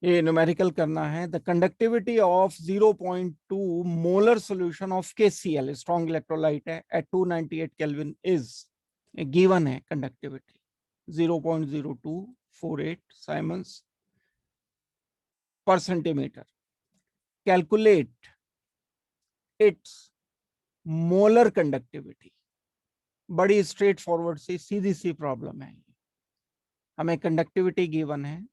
ये न्यूमेरिकल करना है। The conductivity of 0.2 molar solution of KCl strong electrolyte है एट 298 केल्विन इज, गिवन है कंडक्टिविटी 0.0248 साइमन्स पर centimetre. Calculate its molar conductivity. बड़ी स्ट्रेट फॉरवर्ड सी सीधी सी problem है। हमें कंडक्टिविटी गिवन है,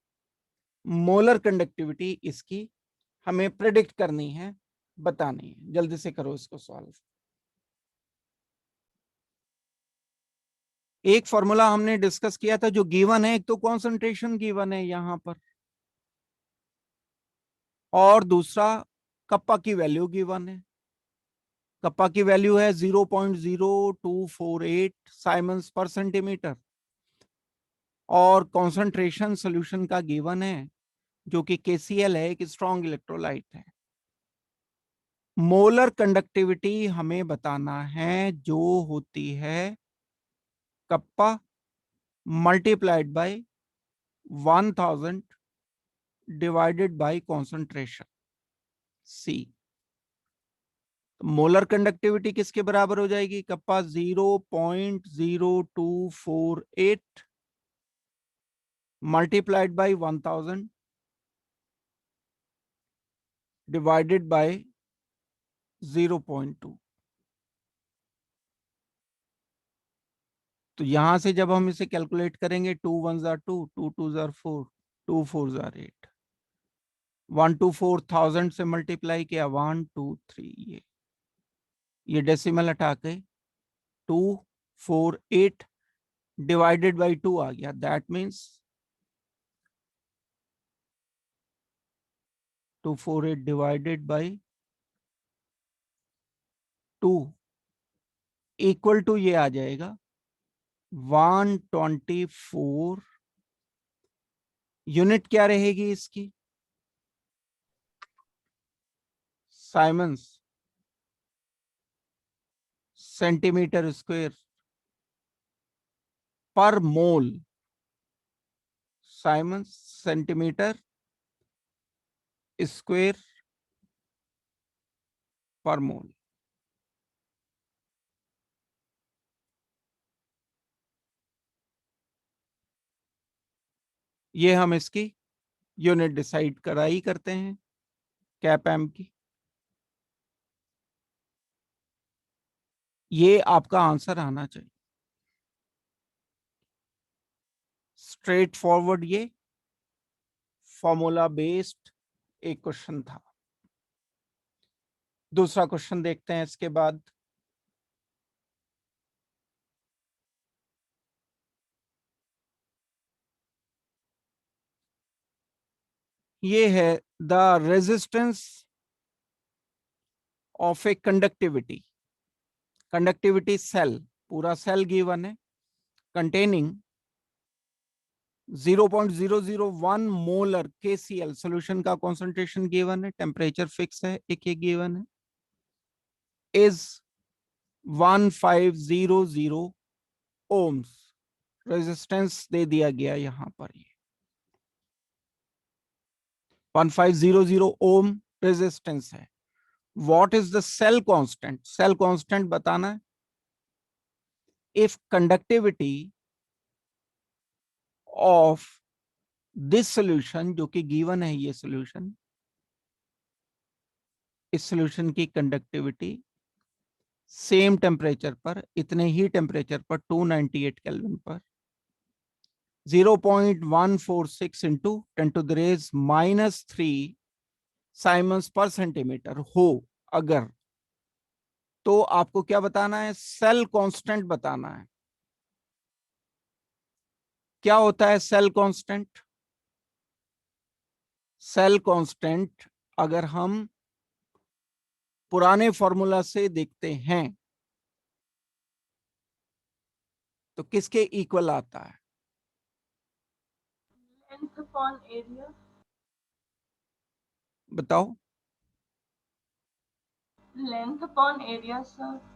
मोलर कंडक्टिविटी इसकी हमें प्रेडिक्ट करनी है, बतानी है। जल्दी से करो इसको सॉल्व। एक फॉर्मूला हमने डिस्कस किया था जो गिवन है, एक तो कॉन्सेंट्रेशन गिवन है यहां पर, और दूसरा कप्पा की वैल्यू गिवन है। कप्पा की वैल्यू है 0.0248 साइमन्स पर सेंटीमीटर, और कॉन्सेंट्रेशन सॉल्यूशन का गिवन है जो कि KCl है, एक स्ट्रॉन्ग इलेक्ट्रोलाइट है। मोलर कंडक्टिविटी हमें बताना है जो होती है kappa multiplied by 1000 divided by concentration C। तो मोलर कंडक्टिविटी किसके बराबर हो जाएगी? Kappa 0.0248 multiplied by 1000 divided bye 0.2। तो यहां से जब हम इसे कैलकुलेट करेंगे, 2 1 जार 2, 2 2 जार 4, 2 4 जार 8, 124,000 से मल्टीप्लाई किया, 123, ये डेसिमल हटा के 248 डिवाइडेड बाई 2 आ गया। That means 248 divided by 2 equal to ये आ जाएगा 124। यूनिट क्या रहेगी इसकी? साइमन्स सेंटीमीटर स्क्वायर पर मोल। साइमन्स सेंटीमीटर स्क्वायर पर मोल। ये हम इसकी यूनिट डिसाइड करा ही करते हैं कैप एम की। ये आपका आंसर आना चाहिए। स्ट्रेट फॉरवर्ड ये फॉर्मूला बेस्ड एक क्वेश्चन था। दूसरा क्वेश्चन देखते हैं इसके बाद। ये है the resistance of a conductivity. Conductivity cell, पूरा सेल गिवन है, कंटेनिंग 0.001 मोलर KCl। सॉल्यूशन का कॉन्सेंट्रेशन गिवन है, टेम्परेचर फिक्स है, एक ये गिवन है, इज 1500 ओम्स। रेजिस्टेंस दे दिया गया यहां पर, ये 1500 ओम रेजिस्टेंस है। What is the cell constant? Cell constant बताना है। If conductivity of this solution, जो कि गिवन है ये सॉल्यूशन, इस सॉल्यूशन की कंडक्टिविटी सेम टेम्परेचर पर, इतने ही टेम्परेचर पर 298 केल्विन पर 0.146 इंटू 10⁻³ साइमन्स पर सेंटीमीटर हो अगर, तो आपको क्या बताना है? सेल कांस्टेंट बताना है। क्या होता है सेल कांस्टेंट? सेल कांस्टेंट अगर हम पुराने फॉर्मूला से देखते हैं तो किसके इक्वल आता है? Length upon area. बताओ। Length upon area sir.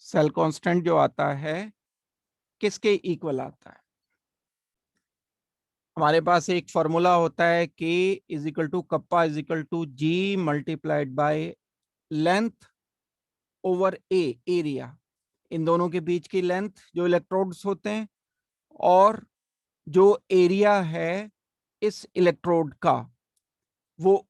Cell constant जो आता है किसके इक्वल आता है? हमारे पास एक फॉर्मूला होता है K is equal to kappa is equal to G multiplied by length over a, area, इन दोनों के बीच की लेंथ जो इलेक्ट्रोड्स होते हैं, और जो एरिया है इस इलेक्ट्रोड का, वो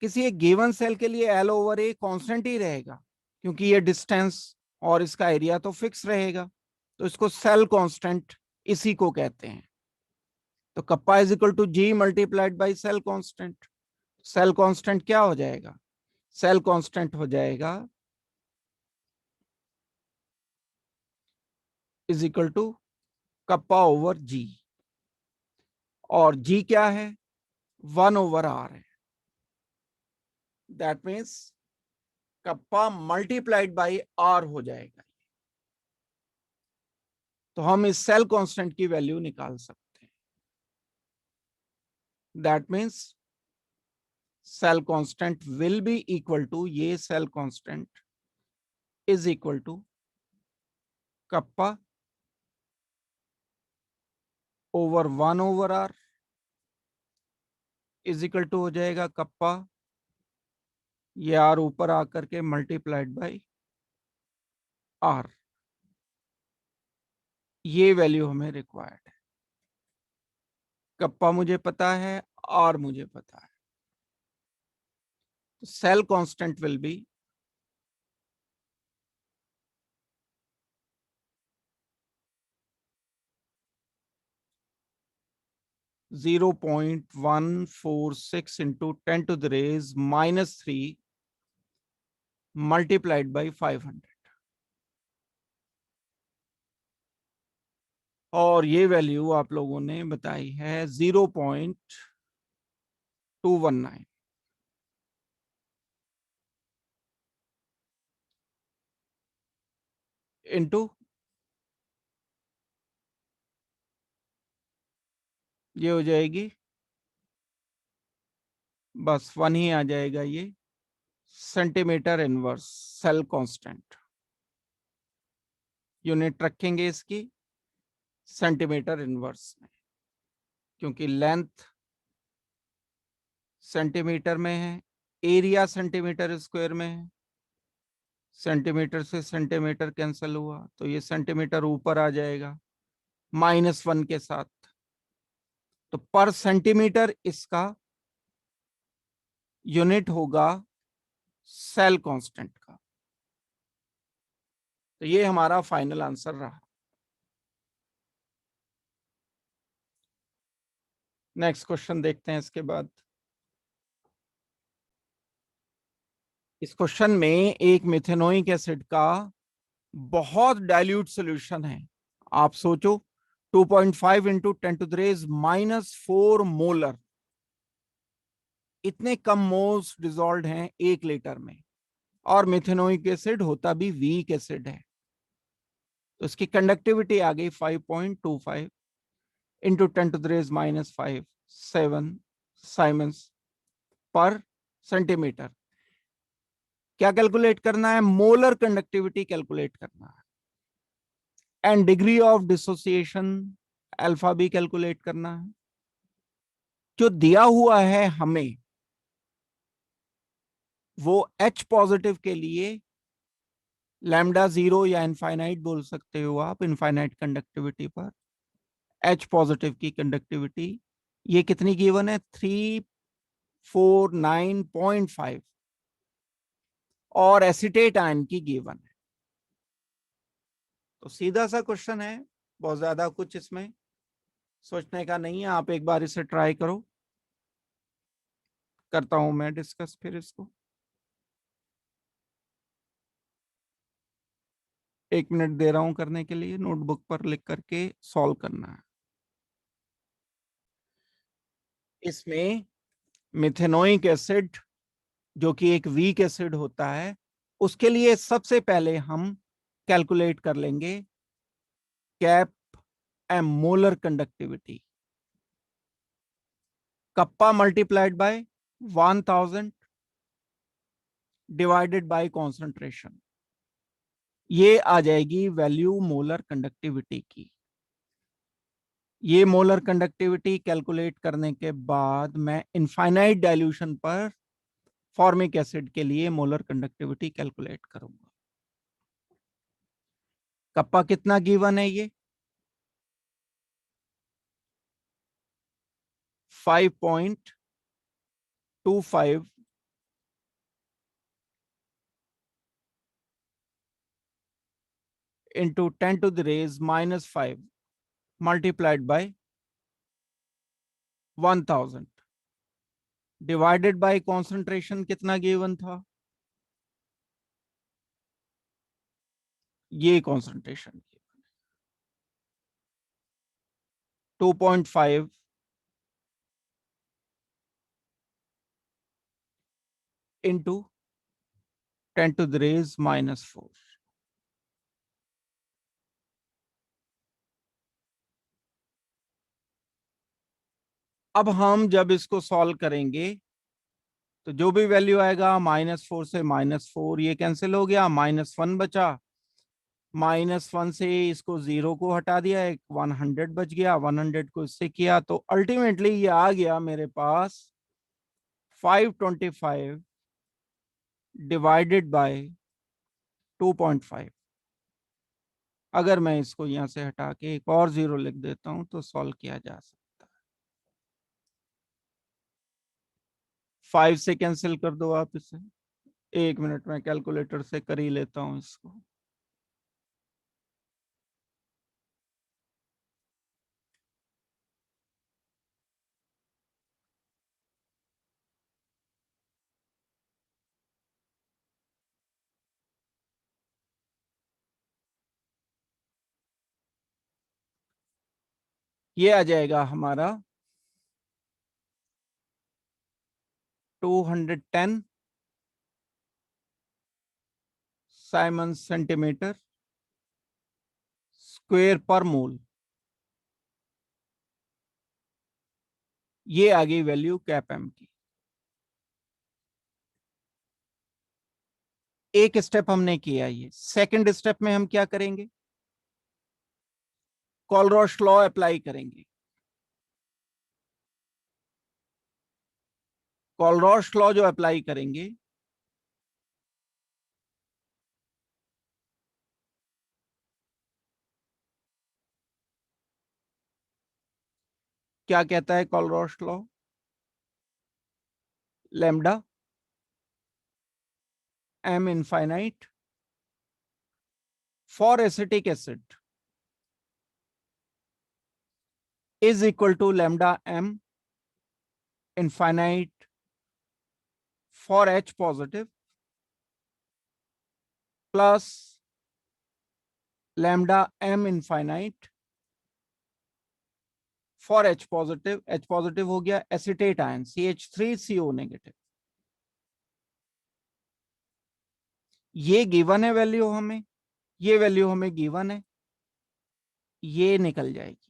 किसी एक गिवन सेल के लिए L ओवर ए कांस्टेंट ही रहेगा, क्योंकि ये डिस्टेंस और इसका एरिया तो फिक्स रहेगा, तो इसको सेल कांस्टेंट इसी को कहते हैं। तो kappa is equal to G multiplied by cell constant. Cell constant क्या हो जाएगा? सेल कांस्टेंट हो जाएगा is equal to kappa over G, और G क्या है? 1 ओवर R है। That means kappa multiplied by R हो जाएगा। तो हम इस सेल कांस्टेंट की वैल्यू निकाल सकते हैं। That means cell constant will be equal to, ये cell constant is equal to kappa over 1 over R is equal to हो जाएगा कप्पा, ये R ऊपर आकर के मल्टीप्लाइड बाई R। ये वैल्यू हमें रिक्वायर्ड है। कप्पा मुझे पता है, R मुझे पता है, तो cell constant will be 0.146 into 10 to the raise minus 3 multiplied by 500, और ये वैल्यू आप लोगों ने बताई है 0.219 इंटू, ये हो जाएगी, बस 1 ही आ जाएगा, ये centimetre inverse cell constant. Unit रखेंगे इसकी सेंटीमीटर इनवर्स में, क्योंकि लेंथ सेंटीमीटर में है, एरिया सेंटीमीटर स्क्वायर में है, सेंटीमीटर से सेंटीमीटर कैंसिल हुआ तो ये सेंटीमीटर ऊपर आ जाएगा -1 के साथ, तो पर सेंटीमीटर इसका यूनिट होगा सेल कांस्टेंट का। तो ये हमारा फाइनल आंसर रहा। नेक्स्ट क्वेश्चन देखते हैं इसके बाद। इस क्वेश्चन में एक मिथेनोइक एसिड का बहुत डाइल्यूट सॉल्यूशन है। आप सोचो 2.5 into 10 to the raise -4 molar, इतने कम मोल्स डिसॉल्व हैं 1 लीटर में, और मिथेनोइक एसिड होता भी वीक एसिड है, तो इसकी कंडक्टिविटी आ गई 5.25 into 10 to the raise -5, 7 siemens पर सेंटीमीटर। क्या कैलकुलेट करना है? मोलर कंडक्टिविटी कैलकुलेट करना है, and degree of dissociation alpha भी कैलकुलेट करना है। जो दिया हुआ है हमें, वो H पॉजिटिव के लिए लैम्डा 0 या इनफाइनाइट बोल सकते हो आप, इनफाइनाइट कंडक्टिविटी पर H पॉजिटिव की कंडक्टिविटी ये कितनी गिवन है? 349.5, और एसिटेट आयन की गिवन है। तो सीधा सा क्वेश्चन है, बहुत ज्यादा कुछ इसमें सोचने का नहीं है। आप एक बार इसे ट्राई करो, करता हूं मैं डिस्कस फिर इसको। 1 मिनट दे रहा हूं करने के लिए, नोटबुक पर लिख करके सॉल्व करना है। इसमें मिथेनोइक एसिड जो कि एक वीक एसिड होता है, उसके लिए सबसे पहले हम कैलकुलेट कर लेंगे cap M molar conductivity. Kappa multiplied by 1000 divided by concentration, ये आ जाएगी वैल्यू मोलर कंडक्टिविटी की। ये मोलर कंडक्टिविटी कैलकुलेट करने के बाद मैं इनफाइनाइट डाइल्यूशन पर फॉर्मिक एसिड के लिए मोलर कंडक्टिविटी कैलकुलेट करूंगा। कप्पा कितना गिवन है ये 5.25 into 10 to the raise minus 5 multiplied by 1000 divided by concentration कितना गिवन था, ये concentration 2.5 into 10 to the raise minus 4। अब हम जब इसको सॉल्व करेंगे तो जो भी वैल्यू आएगा -4 से -4 ये कैंसिल हो गया, -1 बचा, -1 से इसको 0 को हटा दिया, एक 100 बच गया, 100 को इससे किया तो अल्टीमेटली ये आ गया मेरे पास 525 डिवाइडेड बाय 2.5। अगर मैं इसको यहां से हटा के एक और 0 लिख देता हूं तो सॉल्व किया जा सकता है। 5 से कैंसिल कर दो आप इसे, 1 मिनट में कैलकुलेटर से कर ही लेता हूं इसको। ये आ जाएगा हमारा 210 साइमन सेंटीमीटर स्क्वायर पर मोल। ये आ गई वैल्यू कैप एम की। एक स्टेप हमने किया, ये सेकंड स्टेप में हम क्या करेंगे, कोलरॉश लॉ अप्लाई करेंगे। कोलरॉश लॉ जो अप्लाई करेंगे क्या कहता है Kohlrausch law, lambda m infinite for acetic acid is equal to lambda m infinite for h positive plus lambda m infinite for h positive हो गया एसिटेट आयन CH3CO नेगेटिव। ये given है value हमें, ये वैल्यू हमें given है, ये निकल जाएगी।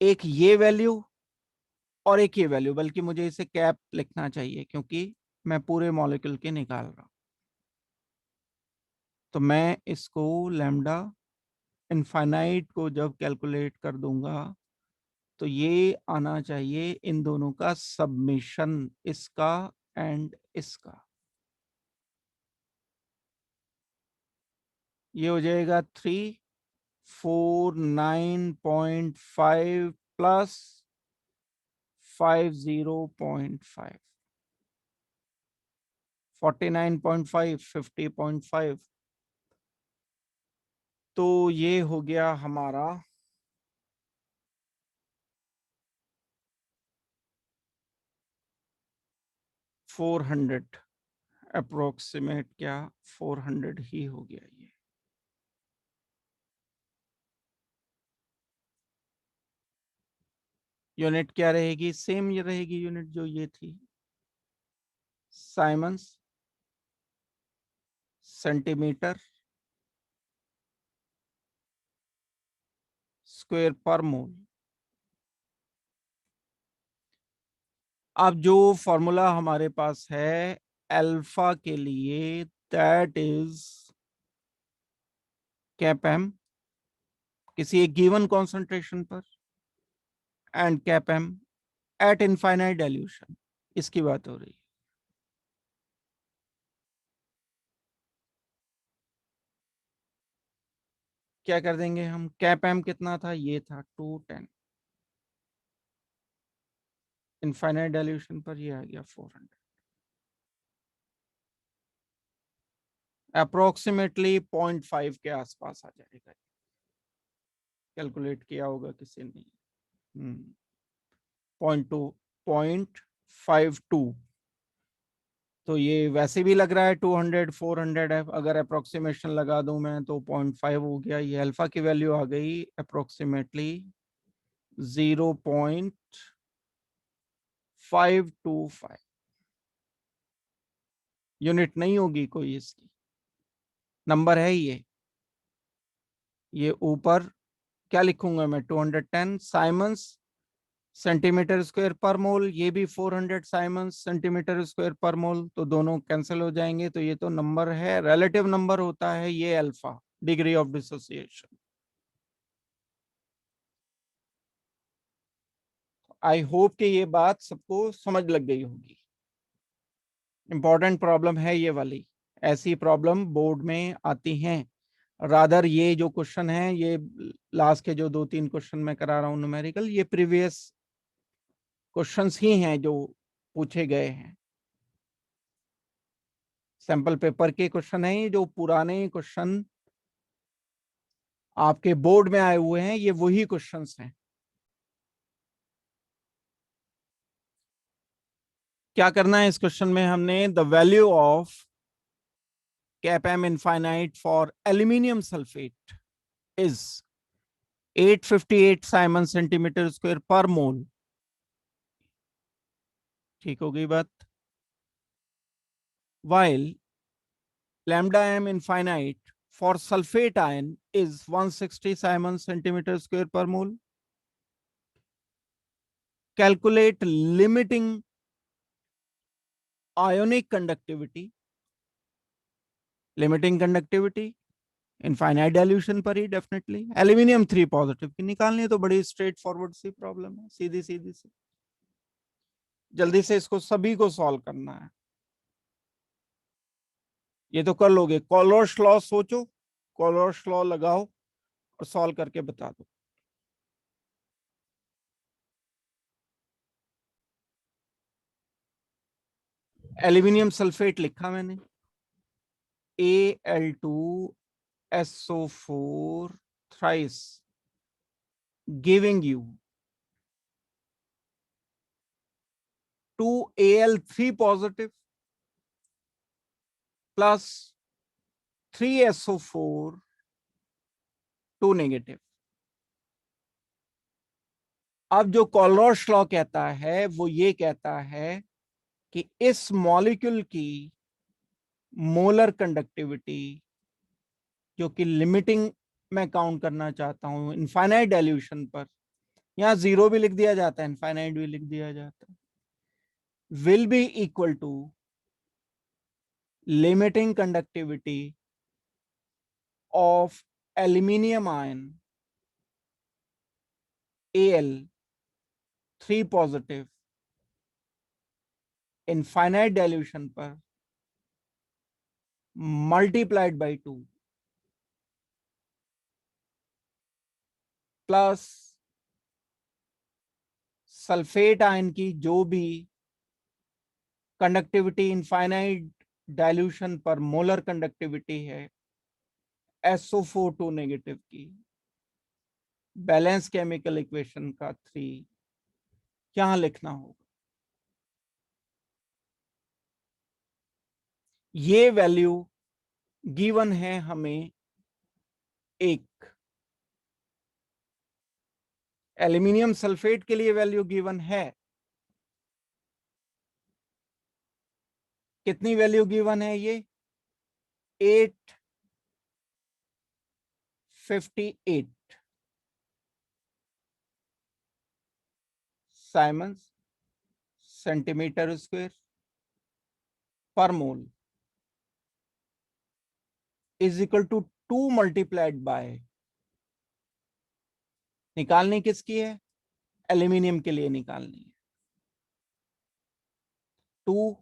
एक ये वैल्यू और एक ये वैल्यू, बल्कि मुझे इसे कैप लिखना चाहिए क्योंकि मैं पूरे मॉलिक्यूल के निकाल रहा हूं। तो मैं इसको लैम्डा इनफाइनाइट को जब कैलकुलेट कर दूंगा तो ये आना चाहिए इन दोनों का सबमिशन, इसका एंड इसका। ये हो जाएगा 349.5 प्लस 50.5 49.5 50.5। तो ये हो गया हमारा 400 अप्रोक्सीमेट, क्या 400 ही हो गया। ये यूनिट क्या रहेगी, सेम ये रहेगी यूनिट जो ये थी, साइमन्स सेंटीमीटर स्क्वायर पर मोल। अब जो फॉर्मूला हमारे पास है अल्फा के लिए, दैट इज कैप एम किसी एक गिवन कॉन्सेंट्रेशन पर and cap M at infinite dilution, इसकी बात हो रही है। क्या कर देंगे हम, कैप एम कितना था, ये था 210, इनफाइनाइट डाइल्यूशन पर ये आ गया 400, अप्रोक्सीमेटली 0.5 के आसपास आ जाएगा। कैलकुलेट किया होगा किसी ने, 0.52, तो ये वैसे भी लग रहा है 200 400 है, अगर अप्रोक्सीमेशन लगा दूं मैं तो 0.5 हो गया। ये अल्फा की वैल्यू आ गई अप्रोक्सीमेटली 0.525, यूनिट नहीं होगी कोई इसकी, नंबर है ये ऊपर क्या लिखूंगा मैं, 210 साइमंस सेंटीमीटर स्क्वायर पर मोल, ये भी 400 साइमंस सेंटीमीटर स्क्वायर पर मोल, तो दोनों कैंसिल हो जाएंगे, तो ये तो नंबर है, रिलेटिव नंबर होता है ये alpha, degree of dissociation. I hope कि ये बात सबको समझ लग गई होगी। इंपॉर्टेंट प्रॉब्लम है ये वाली, ऐसी प्रॉब्लम बोर्ड में आती हैं। रादर ये जो क्वेश्चन है, ये लास्ट के जो 2-3 क्वेश्चन मैं करा रहा हूं न्यूमेरिकल, ये प्रीवियस क्वेश्चंस ही हैं जो पूछे गए हैं, सैंपल पेपर के क्वेश्चन है, जो पुराने क्वेश्चन आपके बोर्ड में आए हुए हैं, ये वही क्वेश्चंस हैं। क्या करना है इस क्वेश्चन में, हमने the value of cap M infinite for aluminium sulphate is 858 siemens centimetre square per mole, ठीक हो गई बात। while lambda m infinite for sulfate ion is 160 Simon centimeter square per mole. Calculate limiting ionic conductivity, limiting conductivity infinite dilution पर ही definitely, aluminium 3 positive की निकालनी है, तो बड़ी स्ट्रेट फॉरवर्ड सी प्रॉब्लम है, सीधी सीधी सी। जल्दी से इसको सभी को सॉल्व करना है, ये तो कर लोगे। कॉलोश लॉ सोचो, कॉलोश लॉ लगाओ और सॉल्व करके बता दो। एल्यूमिनियम सल्फेट लिखा मैंने, Al2SO4 thrice, giving you 2Al3 positive plus 3SO4 2 negative. अब जो कॉलरॉश लॉ कहता है वो ये कहता है कि इस मॉलिक्यूल की मोलर कंडक्टिविटी, जो कि लिमिटिंग मैं काउंट करना चाहता हूं इनफाइनाइट डाइल्यूशन पर, यहां 0 भी लिख दिया जाता है, इनफाइनाइट भी लिख दिया जाता है, will be equal to limiting conductivity of aluminium ion Al3 positive infinite dilution पर multiplied by 2 plus sulphate ion की जो भी कंडक्टिविटी इनफाइनाइट डाइल्यूशन पर मोलर कंडक्टिविटी है SO4 2 नेगेटिव की, बैलेंस केमिकल इक्वेशन का 3 यहां लिखना होगा। ये वैल्यू गिवन है हमें, एक एल्यूमिनियम सल्फेट के लिए वैल्यू गिवन है, कितनी वैल्यू गिवन है, ये 858 Symonds centimetre square per mole is equal to 2 multiplied by निकालनी किसकी है? एल्यूमिनियम के लिए निकालनी है। 2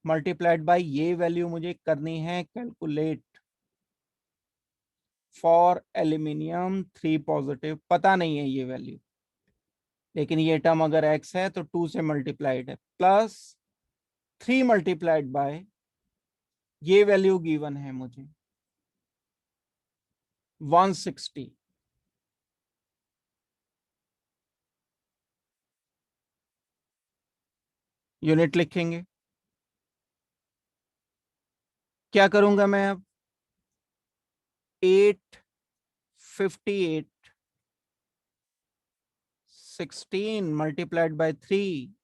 मल्टीप्लाइड बाय ये वैल्यू मुझे करनी है कैलकुलेट फॉर एल्यूमिनियम 3 पॉजिटिव, पता नहीं है ये वैल्यू, लेकिन ये टर्म अगर x है तो 2 से मल्टीप्लाइड है, प्लस 3 मल्टीप्लाइड बाय ये वैल्यू गिवन है मुझे 160। यूनिट लिखेंगे। क्या करूंगा मैं अब? 858 16 मल्टीप्लाइड बाय 3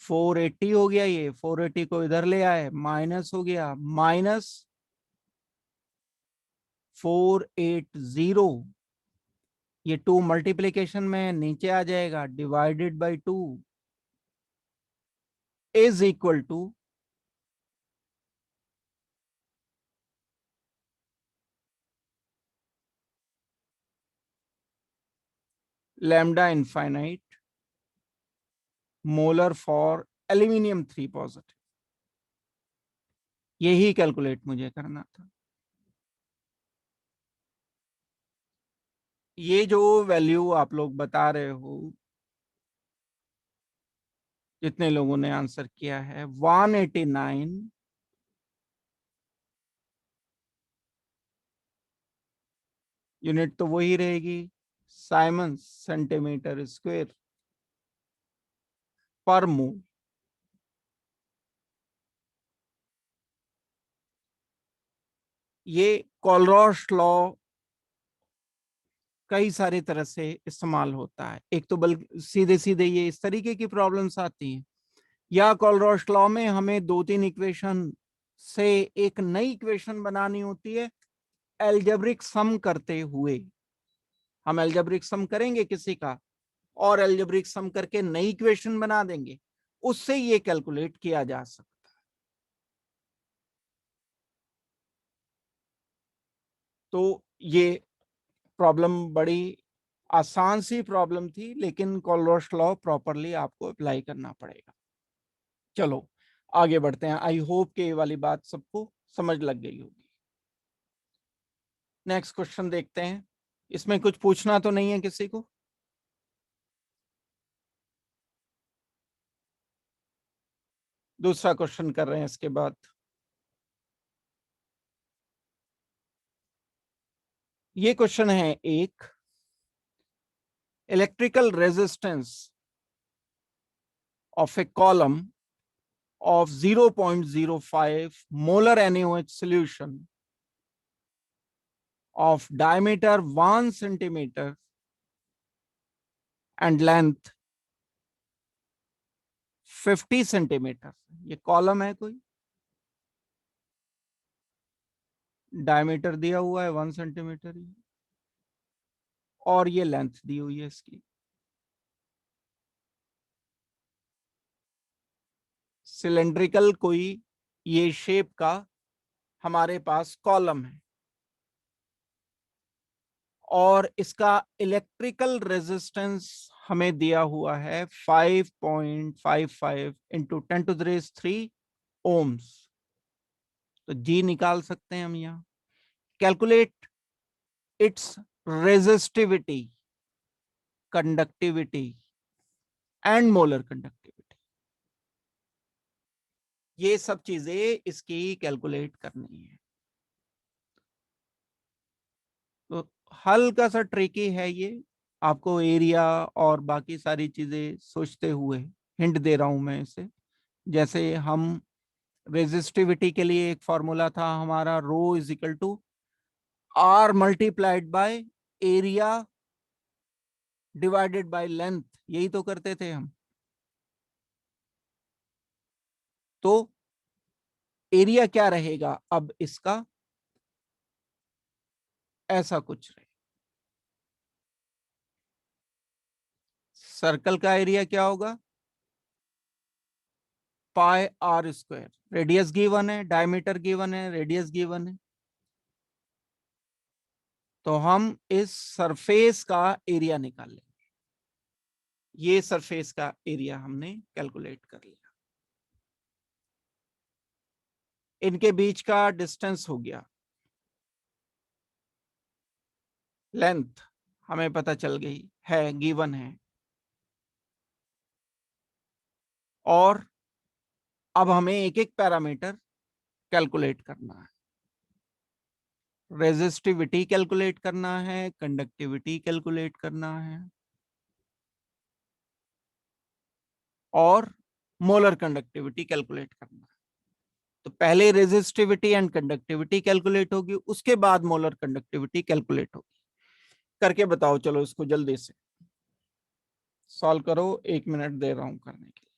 480 हो गया। ये 480 को इधर ले आए, माइनस हो गया, माइनस 480। ये 2 मल्टीप्लीकेशन में नीचे आ जाएगा, divided by 2 is equal to lambda infinite molar for aluminium 3 positive. यही कैलकुलेट मुझे करना था। ये जो वैल्यू आप लोग बता रहे हो, जितने लोगों ने आंसर किया है 189 यूनिट तो वही रहेगी, साइमन सेंटीमीटर स्क्वायर पर मोल। ये कोलरॉश लॉ कई सारे तरह से इस्तेमाल होता है। एक तो बल्कि सीधे सीधे ये इस तरीके की प्रॉब्लम्स आती हैं, या कोलरॉश लॉ में हमें 2-3 इक्वेशन से एक नई इक्वेशन बनानी होती है एल्जेब्रिक सम करते हुए। हम एल्जेब्रिक सम करेंगे किसी का और एल्जेब्रिक सम करके नई इक्वेशन बना देंगे, उससे ये कैलकुलेट किया जा सकता है। तो ये प्रॉब्लम बड़ी आसान सी प्रॉब्लम थी, लेकिन कोलरॉश लॉ प्रॉपरली आपको अप्लाई करना पड़ेगा। चलो आगे बढ़ते हैं। आई होप कि ये वाली बात सबको समझ लग गई होगी। नेक्स्ट क्वेश्चन देखते हैं। इसमें कुछ पूछना तो नहीं है किसी को? दूसरा क्वेश्चन कर रहे हैं इसके बाद। ये क्वेश्चन है एक, electrical resistance of A column of 0.05 molar NaOH solution of diameter 1 centimeter and length 50 centimetre. ये कॉलम है, कोई डायमीटर दिया हुआ है 1 सेंटीमीटर और ये लेंथ दी हुई है इसकी। सिलेंड्रिकल कोई ये शेप का हमारे पास कॉलम है और इसका इलेक्ट्रिकल रेजिस्टेंस हमें दिया हुआ है 5.55 इंटू 10⁻³ ओम्स। तो जी निकाल सकते हैं हम यहाँ। Calculate its resistivity, conductivity and molar conductivity. ये सब चीजें इसकी कैलकुलेट करनी है। तो हल्का सा ट्रिकी है ये, आपको एरिया और बाकी सारी चीजें सोचते हुए हिंट दे रहा हूं मैं इसे। जैसे हम रेजिस्टिविटी के लिए एक फॉर्मूला था हमारा, rho is equal to r multiplied by area divided by length, यही तो करते थे हम। तो एरिया क्या रहेगा अब इसका? ऐसा कुछ रहे। सर्कल का एरिया क्या होगा? पाई आर स्क्वायर। रेडियस गिवन है, डायमीटर गिवन है, रेडियस गिवन है। तो हम इस सरफेस का एरिया निकाल लेंगे। ये सरफेस का एरिया हमने कैलकुलेट कर लिया। इनके बीच का डिस्टेंस हो गया, लेंथ हमें पता चल गई है, गिवन है। और अब हमें एक एक पैरामीटर कैलकुलेट करना है। रेजिस्टिविटी कैलकुलेट करना है, कंडक्टिविटी कैलकुलेट करना है, और मोलर कंडक्टिविटी कैलकुलेट करना है। तो पहले रेजिस्टिविटी एंड कंडक्टिविटी कैलकुलेट होगी, उसके बाद मोलर कंडक्टिविटी कैलकुलेट होगी। करके बताओ, चलो इसको जल्दी से सॉल्व करो। 1 मिनट दे रहा हूं करने के लिए।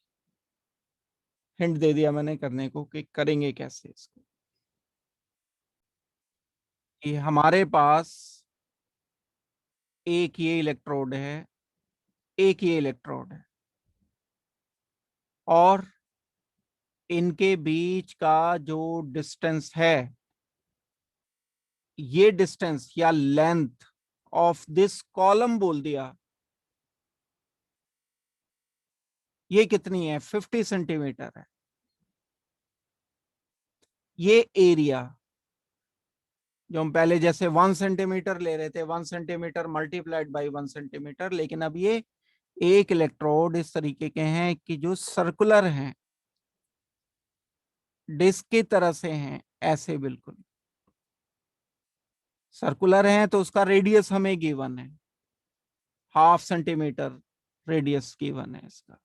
हिंट दे दिया मैंने करने को कि करेंगे कैसे इसको। कि हमारे पास एक ये इलेक्ट्रोड है, एक ये इलेक्ट्रोड है, और इनके बीच का जो डिस्टेंस है, ये डिस्टेंस या लेंथ ऑफ दिस कॉलम बोल दिया, ये कितनी है? 50 सेंटीमीटर है। ये एरिया जो हम पहले जैसे 1 सेंटीमीटर ले रहे थे, 1 सेंटीमीटर मल्टीप्लाइड बाई 1 सेंटीमीटर, लेकिन अब ये एक इलेक्ट्रोड इस तरीके के हैं कि जो सर्कुलर हैं, डिस्क की तरह से हैं, ऐसे बिल्कुल सर्कुलर हैं। तो उसका रेडियस हमें गिवन है, 0.5 सेंटीमीटर रेडियस गिवन है इसका।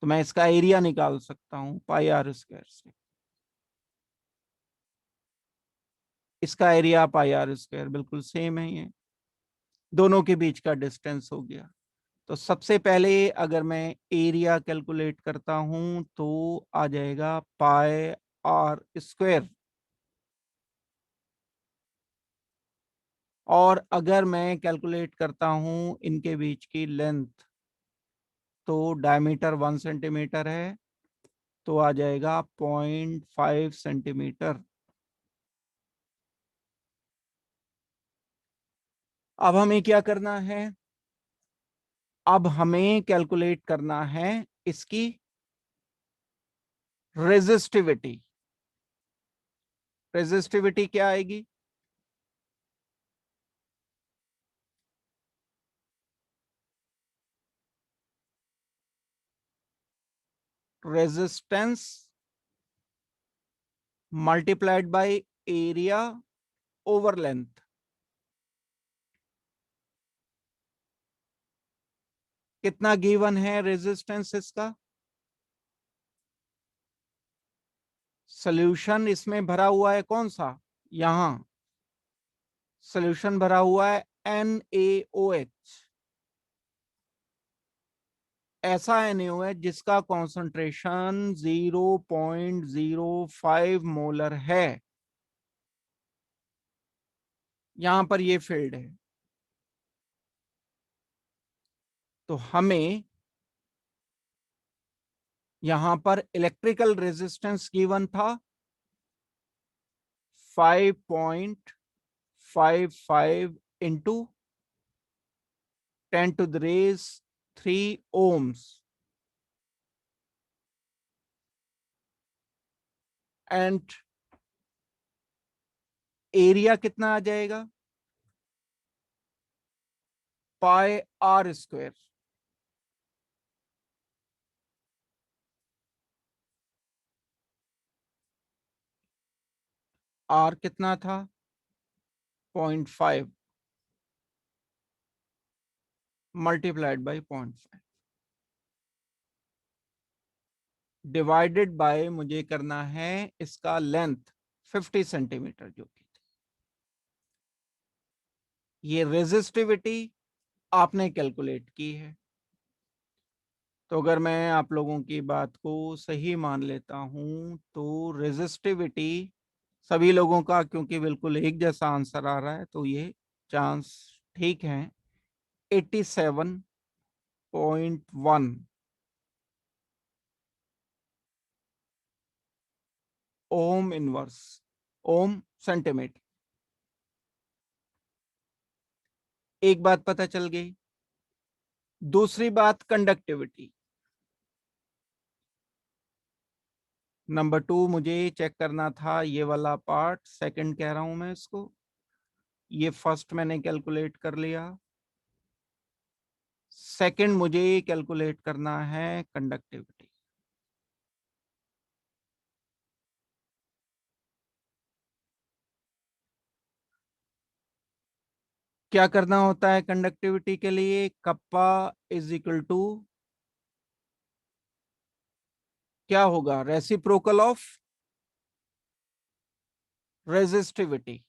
तो मैं इसका एरिया निकाल सकता हूं πr² से। इसका एरिया πr², बिल्कुल सेम है, ये दोनों के बीच का डिस्टेंस हो गया। तो सबसे पहले अगर मैं एरिया कैलकुलेट करता हूं तो आ जाएगा πr²। और अगर मैं कैलकुलेट करता हूं इनके बीच की लेंथ, तो डायमीटर 1 सेंटीमीटर है, तो आ जाएगा 0.5 सेंटीमीटर। अब हमें क्या करना है? अब हमें कैलकुलेट करना है इसकी रेजिस्टिविटी। रेजिस्टिविटी क्या आएगी? Resistance multiplied by area over length. कितना गिवन है रेजिस्टेंस इसका? सॉल्यूशन इसमें भरा हुआ है कौन सा? यहां सॉल्यूशन भरा हुआ है NaOH। ऐसा NaOH जिसका कॉन्सेंट्रेशन 0.05 मोलर है। यहां पर ये फील्ड है। तो हमें यहां पर इलेक्ट्रिकल रेजिस्टेंस गिवन था 5.55 इंटू 10⁻³ ohms, एंड एरिया कितना आ जाएगा? πr²। आर कितना था? 0.5 मल्टीप्लाइड बाई 0.5 डिवाइडेड बाय, मुझे करना है इसका लेंथ 50 सेंटीमीटर जो की थी। ये रेजिस्टिविटी आपने कैलकुलेट की है। तो अगर मैं आप लोगों की बात को सही मान लेता हूं तो रेजिस्टिविटी सभी लोगों का, क्योंकि बिल्कुल एक जैसा आंसर आ रहा है, तो ये चांस ठीक है। 87.1 ओम इनवर्स, ओम सेंटीमीटर। एक बात पता चल गई। दूसरी बात कंडक्टिविटी। नंबर 2 मुझे चेक करना था ये वाला पार्ट, सेकंड कह रहा हूं मैं इसको। ये फर्स्ट मैंने कैलकुलेट कर लिया, सेकंड मुझे कैलकुलेट करना है कंडक्टिविटी। क्या करना होता है कंडक्टिविटी के लिए? कप्पा इज इक्वल टू क्या होगा? रेसिप्रोकल ऑफ रेजिस्टिविटी,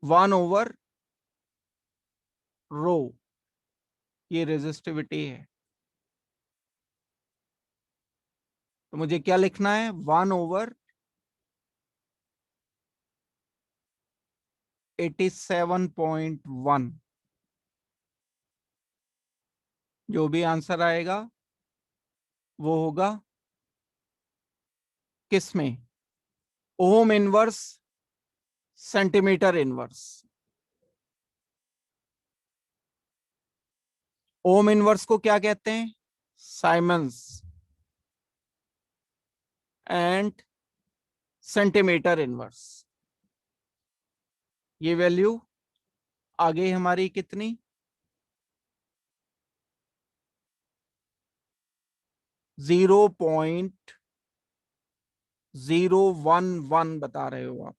1/रो। ये रेजिस्टिविटी है, तो मुझे क्या लिखना है? 1/87.1। जो भी आंसर आएगा वो होगा किसमें? ओम inverse, centimetre inverse. Ohm inverse को क्या कहते हैं? साइमंस। And centimetre inverse. ये वैल्यू आ गई हमारी कितनी? 0.011 बता रहे हो आप।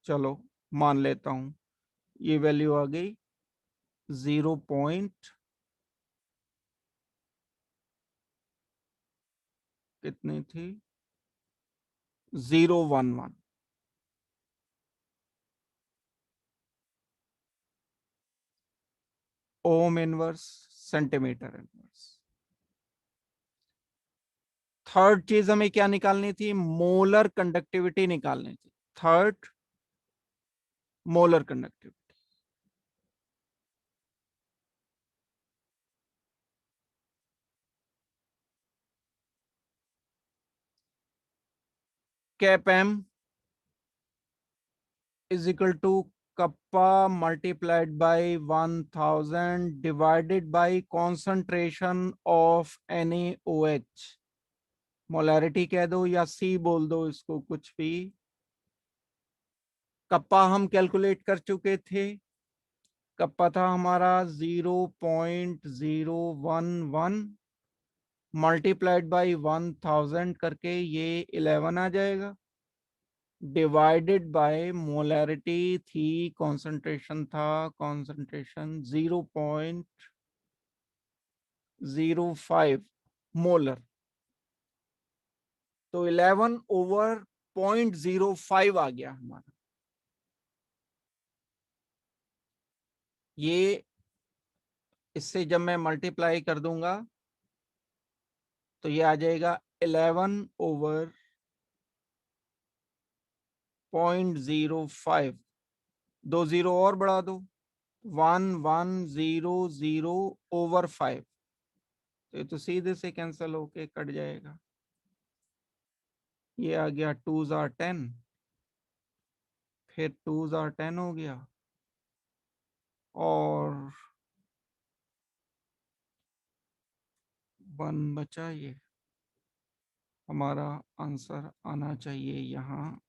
चलो मान लेता हूं, ये वैल्यू आ गई 0. कितनी थी? 011। Ohm inverse, centimetre inverse. Third चीज हमें क्या निकालनी थी? मोलर कंडक्टिविटी निकालनी थी। Third, molar conductivity. Cap M is equal to kappa multiplied by 1000 divided by concentration of NaOH। Molarity कह दो या सी बोल दो इसको, कुछ भी। कप्पा हम कैलकुलेट कर चुके थे, कप्पा था हमारा 0.011 मल्टीप्लाइड बाई 1000 करके ये 11 आ जाएगा, डिवाइडेड बाय मोलैरिटी थी, कॉन्सेंट्रेशन था, कॉन्सेंट्रेशन 0.05 मोलर, तो 11/0.05 आ गया हमारा। ये इससे जब मैं मल्टीप्लाई कर दूंगा तो ये आ जाएगा 11/0.05। 2 जीरो और बढ़ा दो, 1100/5। तो ये तो सीधे से कैंसिल होके कट जाएगा। ये आ गया 2 * 10, फिर 2 * 10 हो गया, और 1 बचा। ये हमारा आंसर आना चाहिए यहाँ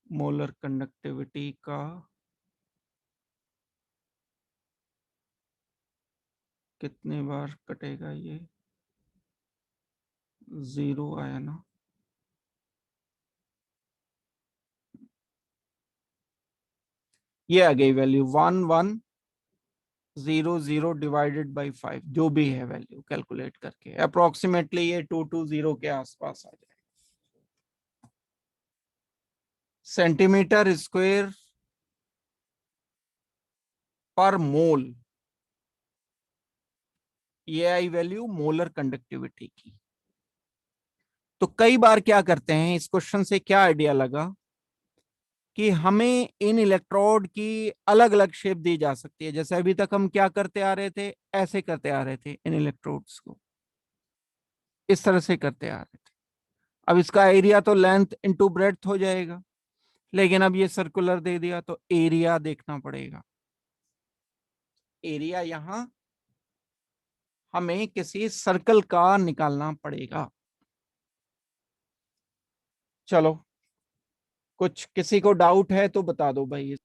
मोलर कंडक्टिविटी का। कितने बार कटेगा ये? 0 आया ना? ये आ गई वैल्यू 1100 डिवाइडेड बाई 5, जो भी है वैल्यू कैलकुलेट करके अप्रोक्सीमेटली ये 220 के आसपास आ जाए। सेंटीमीटर स्क्वायर पर मोल, ये आई वैल्यू मोलर कंडक्टिविटी की। तो कई बार क्या करते हैं, इस क्वेश्चन से क्या आइडिया लगा कि हमें इन इलेक्ट्रोड की अलग अलग शेप दी जा सकती है। जैसे अभी तक हम क्या करते आ रहे थे, ऐसे करते आ रहे थे इन इलेक्ट्रोड्स को, इस तरह से करते आ रहे थे। अब इसका एरिया तो लेंथ इनटू ब्रेड्थ हो जाएगा, लेकिन अब ये सर्कुलर दे दिया तो एरिया देखना पड़ेगा। एरिया यहां हमें किसी सर्कल का निकालना पड़ेगा। चलो, कुछ किसी को डाउट है तो बता दो भाई।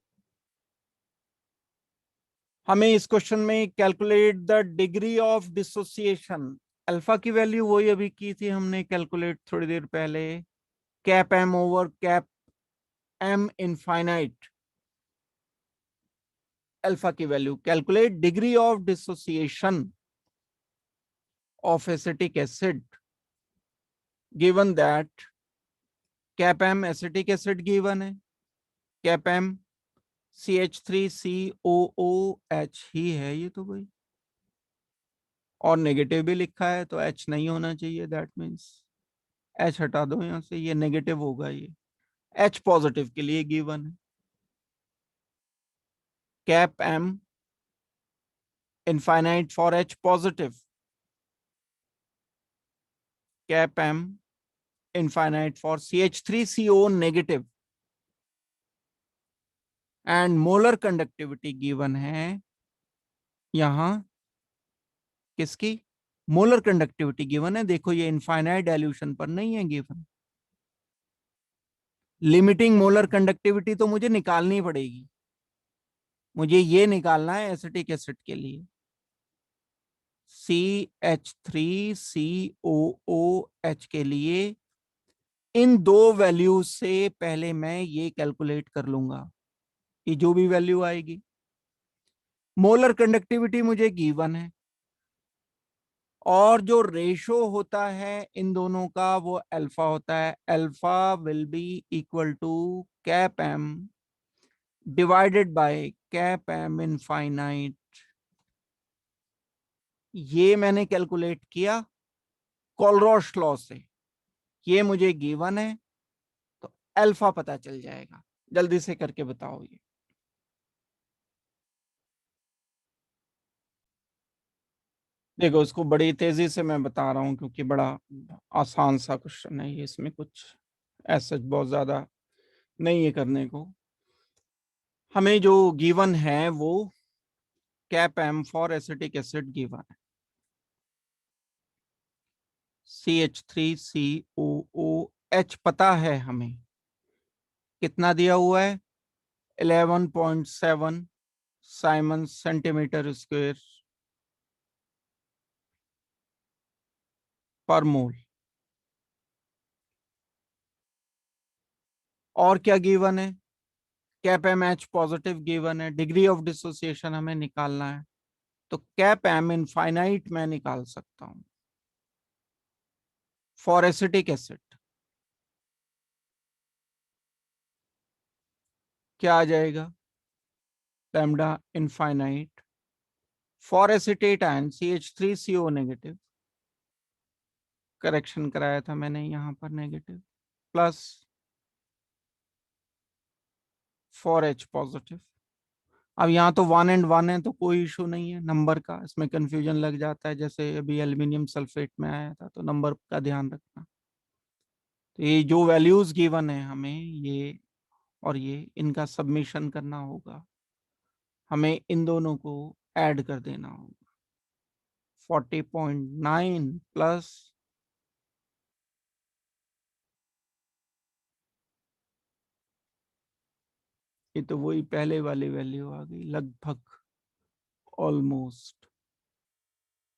हमें इस क्वेश्चन में calculate the degree of dissociation, alpha की वैल्यू वही अभी की थी हमने कैलकुलेट थोड़ी देर पहले, cap M over cap M infinite, alpha की value calculate degree of dissociation of acetic acid given that cap m acetic acid given है, कैप एम CH3COOH ही है ये तो भाई, और नेगेटिव भी लिखा है तो H नहीं होना चाहिए, दैट मीन्स H हटा दो यहां से, ये नेगेटिव होगा, ये H पॉजिटिव के लिए गिवन है। Cap M infinite for H positive, cap M infinite for CH3CO negative, and molar conductivity given है यहां, किसकी मोलर कंडक्टिविटी गिवन है, देखो ये इनफाइनाइट डाइल्यूशन पर नहीं है गिवन। लिमिटिंग मोलर कंडक्टिविटी तो मुझे निकालनी पड़ेगी, मुझे ये निकालना है एसिटिक एसिड के लिए, CH3COOH के लिए इन दो वैल्यू से पहले मैं ये कैलकुलेट कर लूंगा, ये जो भी वैल्यू आएगी। मोलर कंडक्टिविटी मुझे गिवन है, और जो रेशो होता है इन दोनों का वो अल्फा होता है, alpha will be equal to cap M divided by cap M infinite. ये मैंने कैलकुलेट किया कोलरॉश लॉ से, ये मुझे गिवन है तो अल्फा पता चल जाएगा। जल्दी से करके बताओ ये। देखो इसको बड़ी तेजी से मैं बता रहा हूं क्योंकि बड़ा आसान सा क्वेश्चन है ये, इसमें कुछ ऐसा बहुत ज्यादा नहीं है करने को। हमें जो गिवन है वो cap M for acetic acid given है, CH3COOH पता है हमें, कितना दिया हुआ है 11.7 साइमन सेंटीमीटर स्क्वायर पर मोल। और क्या गिवन है, cap M H positive given है, डिग्री ऑफ डिसोसिएशन हमें निकालना है, तो कैप एम इनफाइनाइट मैं निकाल सकता हूं फॉर एसिटिक एसिड। क्या आ जाएगा, lambda infinite for acetate ion CH3CO negative, correction कराया था मैंने यहां पर negative, plus for H positive. अब यहाँ तो 1 and 1 है तो कोई इशू नहीं है नंबर का, इसमें कंफ्यूजन लग जाता है, जैसे अभी एल्यूमिनियम सल्फेट में आया था, तो नंबर का ध्यान रखना। तो ये जो वैल्यूज गिवन है हमें, ये और ये, इनका सबमिशन करना होगा, हमें इन दोनों को ऐड कर देना होगा। 40.9 प्लस ये तो वही पहले वाली वैल्यू आ गई लगभग, ऑलमोस्ट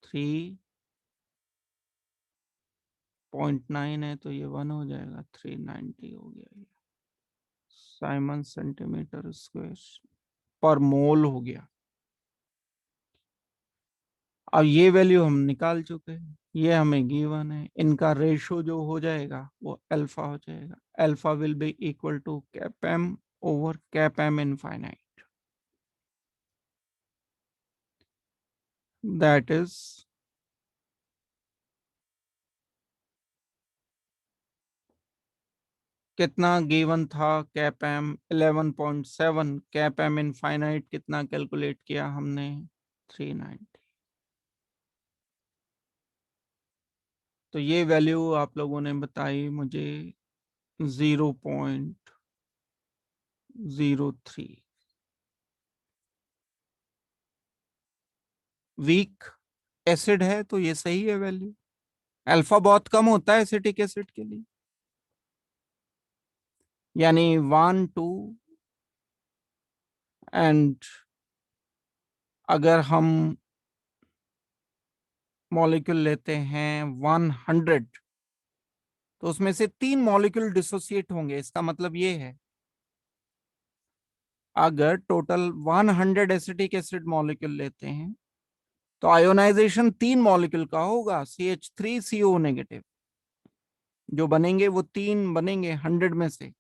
3.9 है तो ये 1 हो जाएगा, 390 हो गया ये साइमन सेंटीमीटर स्क्वायर पर मोल हो गया। अब ये वैल्यू हम निकाल चुके हैं, ये हमें गिवन है, इनका रेशो जो हो जाएगा वो अल्फा हो जाएगा, alpha will be equal to cap M over cap M infinite, that is कितना गिवन था, cap M 11.7, cap M infinite कितना कैलकुलेट किया हमने 390। तो ये वैल्यू आप लोगों ने बताई मुझे 0.0 0.03 वीक एसिड है, तो ये सही है वैल्यू। अल्फा बहुत कम होता है एसिटिक एसिड के लिए, यानी 1 2 एंड अगर हम मॉलिक्यूल लेते हैं 100, तो उसमें से 3 मॉलिक्यूल डिसोसिएट होंगे। इसका मतलब ये है अगर टोटल 100 एसिटिक एसिड मॉलिक्यूल लेते हैं तो आयोनाइजेशन 3 मॉलिक्यूल का होगा, CH3CO नेगेटिव। जो बनेंगे वो 3 बनेंगे 100 में से।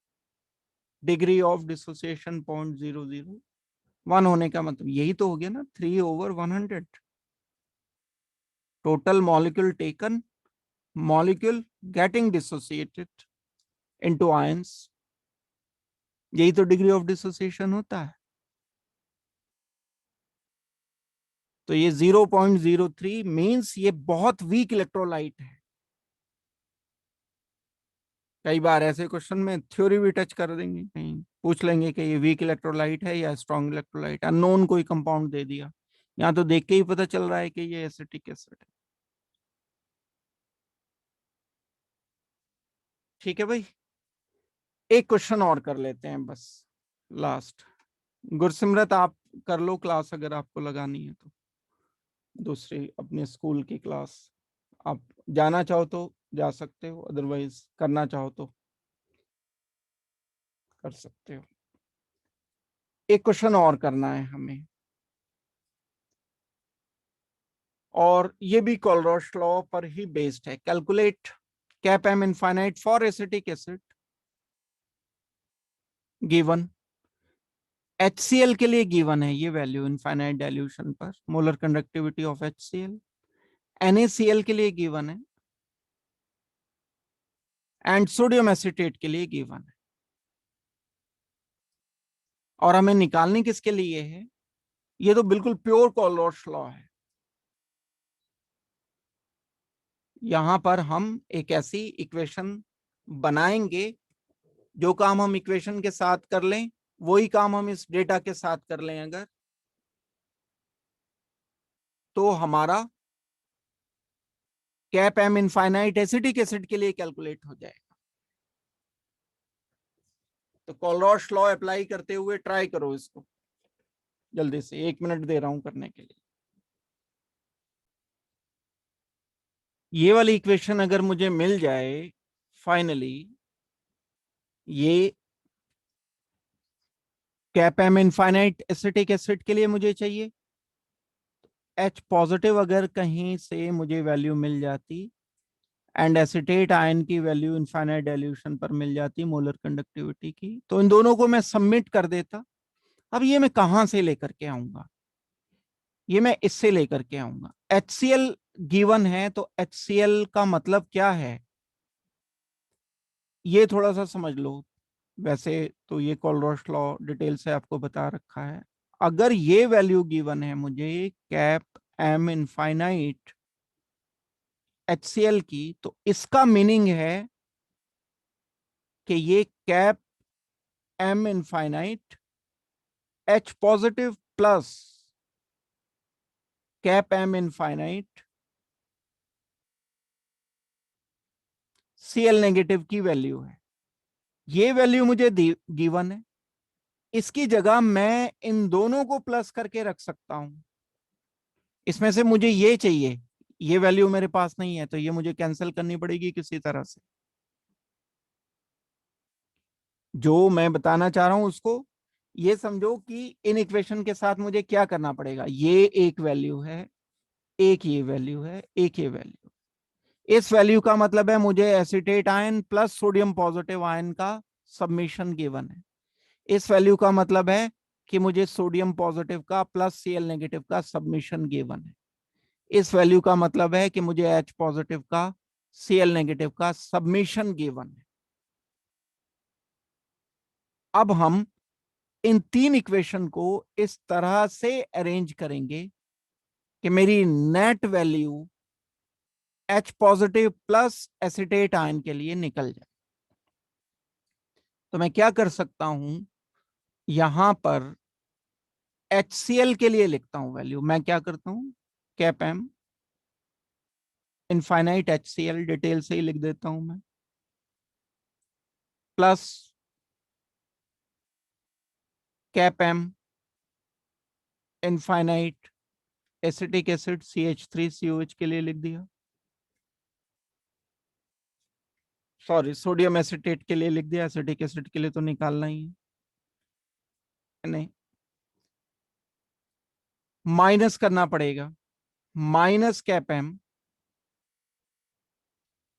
डिग्री ऑफ डिसोसिएशन 0.001 होने का मतलब यही तो हो गया ना, 3/100। Total molecule taken, molecule getting dissociated into ions, यही तो डिग्री ऑफ डिसोसिएशन होता है। तो ये 0.03 मींस ये बहुत वीक इलेक्ट्रोलाइट है। कई बार ऐसे क्वेश्चन में थ्योरी भी टच कर देंगे, कहीं पूछ लेंगे कि ये वीक इलेक्ट्रोलाइट है या स्ट्रॉन्ग इलेक्ट्रोलाइट, अननोन कोई कंपाउंड दे दिया। यहाँ तो देख के ही पता चल रहा है कि ये एसिटिक एसिड है। ठीक है भाई, एक क्वेश्चन और कर लेते हैं बस, लास्ट। गुरसिमरत आप कर लो क्लास, अगर आपको लगानी है तो दूसरी अपने स्कूल की क्लास। आप जाना चाहो तो जा सकते हो, अदरवाइज करना चाहो तो कर सकते हो। एक क्वेश्चन और करना है हमें, और ये भी कोलरोश लॉ पर ही बेस्ड है। Calculate cap M infinite for acetic acid given. HCl के लिए गिवन है ये वैल्यू इनफाइनाइट डाइल्यूशन पर, molar conductivity of HCl। NaCl के लिए गिवन है, एंड सोडियम एसिटेट के लिए गिवन है। और हमें निकालने किसके लिए है? ये तो बिल्कुल प्योर कोलरोश लॉ है। यहां पर हम एक ऐसी इक्वेशन बनाएंगे, जो काम हम इक्वेशन के साथ कर लें वही काम हम इस डेटा के साथ कर लें अगर, तो हमारा cap M infinite acetic acid के लिए कैलकुलेट हो जाएगा। तो कोलरोश लॉ अप्लाई करते हुए ट्राई करो इसको जल्दी से, 1 मिनट दे रहा हूं करने के लिए। ये वाली इक्वेशन अगर मुझे मिल जाए फाइनली, ये cap M infinite acetic acid के लिए मुझे चाहिए। H पॉजिटिव अगर कहीं से मुझे वैल्यू मिल जाती, एंड एसिटेट आयन की वैल्यू इनफाइनाइट डाइल्यूशन पर मिल जाती मोलर कंडक्टिविटी की, तो इन दोनों को मैं सबमिट कर देता। अब ये मैं कहां से लेकर के आऊंगा? ये मैं इससे लेकर के आऊंगा। HCl गिवन है, तो HCl का मतलब क्या है ये थोड़ा सा समझ लो। वैसे तो ये कोलरोश लॉ डिटेल से आपको बता रखा है। अगर ये वैल्यू गिवन है मुझे कैप एम इनफाइनाइट HCl की, तो इसका मीनिंग है कि ये cap M infinite H positive plus cap M infinite Cl negative की वैल्यू है। ये वैल्यू मुझे गिवन है, इसकी जगह मैं इन दोनों को प्लस करके रख सकता हूं। इसमें से मुझे ये चाहिए, ये वैल्यू मेरे पास नहीं है, तो ये मुझे कैंसिल करनी पड़ेगी किसी तरह से। जो मैं बताना चाह रहा हूं उसको ये समझो कि इन इक्वेशन के साथ मुझे क्या करना पड़ेगा। ये एक वैल्यू है, एक ये वैल्यू है, एक ये वैल्यू। इस वैल्यू का मतलब है मुझे acetate ion plus sodium positive ion का सबमिशन गिवन है। इस वैल्यू का मतलब है कि मुझे सोडियम पॉजिटिव का प्लस Cl नेगेटिव का सबमिशन गिवन है। इस वैल्यू का मतलब है कि मुझे H पॉजिटिव का Cl नेगेटिव का सबमिशन गिवन है। अब हम इन 3 इक्वेशन को इस तरह से अरेंज करेंगे कि मेरी net value H positive plus acetate ion के लिए निकल जाए। तो मैं क्या कर सकता हूं, यहां पर HCl के लिए लिखता हूं वैल्यू, मैं क्या करता हूं, cap M infinite HCl detail से ही लिख देता हूं मैं, plus cap M infinite acetic acid CH3COH के लिए लिख दिया, सॉरी सोडियम एसिटेट के लिए लिख दिया, एसिटिक एसिड के लिए तो निकालना ही है नहीं, माइनस करना पड़ेगा, minus cap M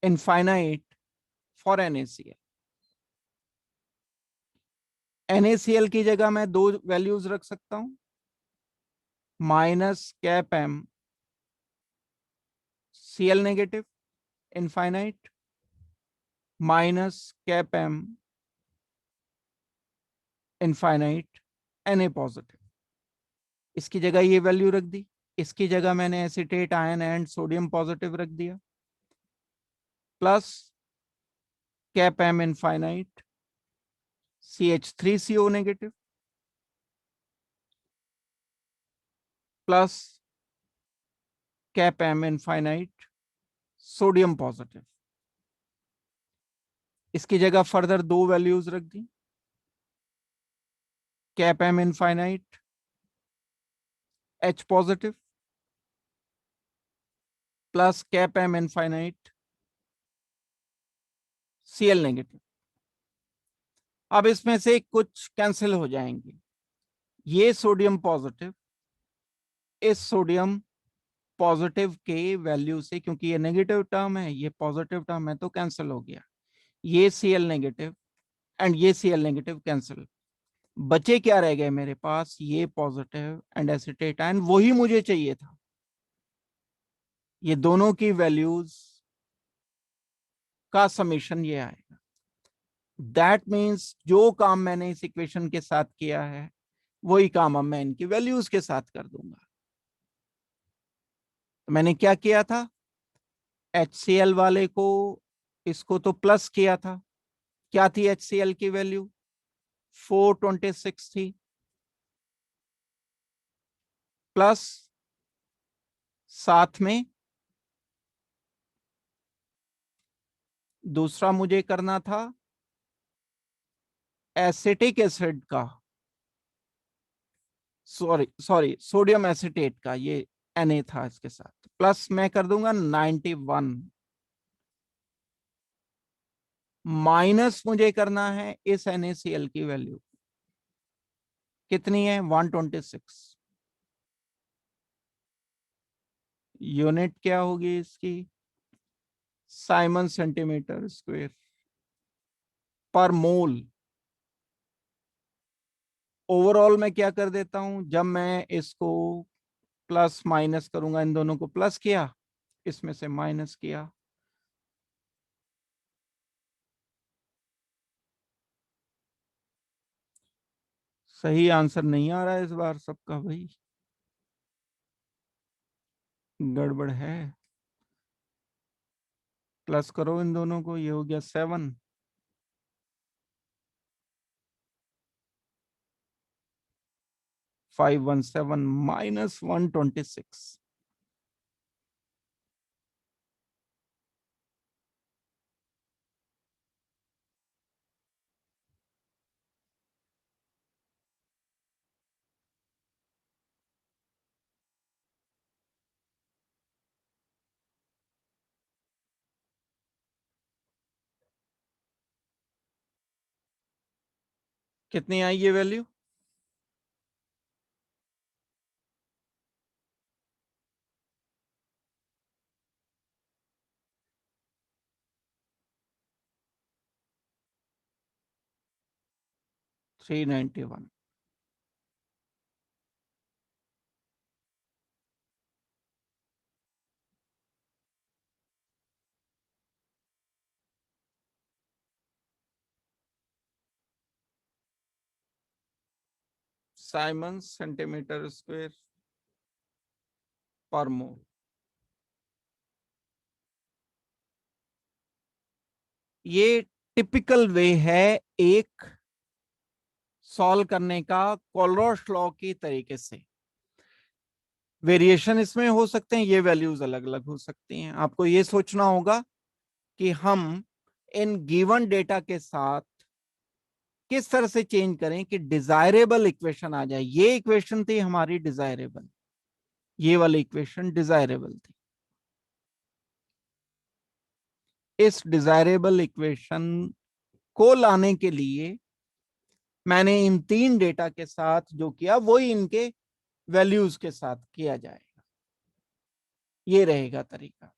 infinite for NaCl। NaCl की जगह मैं दो वैल्यूज रख सकता हूं, minus cap m Cl negative infinite minus cap M infinite Na positive. इसकी जगह ये वैल्यू रख दी, इसकी जगह मैंने acetate ion and sodium positive रख दिया, plus cap M infinite CH3CO negative plus cap M infinite sodium positive. इसकी जगह फर्दर दो वैल्यूज रख दी, cap M infinite H positive plus cap M infinite Cl negative. अब इसमें से कुछ कैंसिल हो जाएंगे, ये सोडियम पॉजिटिव इस सोडियम पॉजिटिव के वैल्यू से, क्योंकि ये नेगेटिव टर्म है ये पॉजिटिव टर्म है तो कैंसिल हो गया, ये Cl नेगेटिव एंड ये Cl नेगेटिव कैंसिल, बचे क्या रह गए मेरे पास, ये पॉजिटिव एंड एसिटेट आयन, वही मुझे चाहिए था, ये दोनों की वैल्यूज का समीशन ये आएगा। दैट मीन्स जो काम मैंने इस इक्वेशन के साथ किया है वही काम अब मैं इनकी वैल्यूज के साथ कर दूंगा। तो मैंने क्या किया था, HCl वाले को इसको तो प्लस किया था, क्या थी HCl की वैल्यू 426 थी, प्लस साथ में दूसरा मुझे करना था एसिटिक एसिड का, सॉरी सॉरी सोडियम एसिटेट का, ये Na था इसके साथ, प्लस मैं कर दूंगा 91, माइनस मुझे करना है इस NaCl की वैल्यू कितनी है 126, यूनिट क्या होगी इसकी, साइमन सेंटीमीटर स्क्वायर पर मोल। ओवरऑल मैं क्या कर देता हूं, जब मैं इसको प्लस माइनस करूंगा, इन दोनों को प्लस किया इसमें से माइनस किया, सही आंसर नहीं आ रहा है इस बार सबका भाई, गड़बड़ है, प्लस करो इन दोनों को, ये हो गया 7, 517 माइनस 126, कितनी आई ये value, 391। Simon centimetre square per मोल। ये टिपिकल वे है एक सॉल्व करने का कोलरोश लॉ के तरीके से। वेरिएशन इसमें हो सकते हैं, ये वैल्यूज अलग अलग हो सकती हैं। आपको ये सोचना होगा कि हम इन गिवन डेटा के साथ किस तरह से चेंज करें कि डिजायरेबल इक्वेशन आ जाए। ये इक्वेशन थी हमारी डिजायरेबल, ये वाली इक्वेशन डिजायरेबल थी। इस डिजायरेबल इक्वेशन को लाने के लिए मैंने इन 3 डेटा के साथ जो किया वही इनके वैल्यूज के साथ किया जाएगा। ये रहेगा तरीका।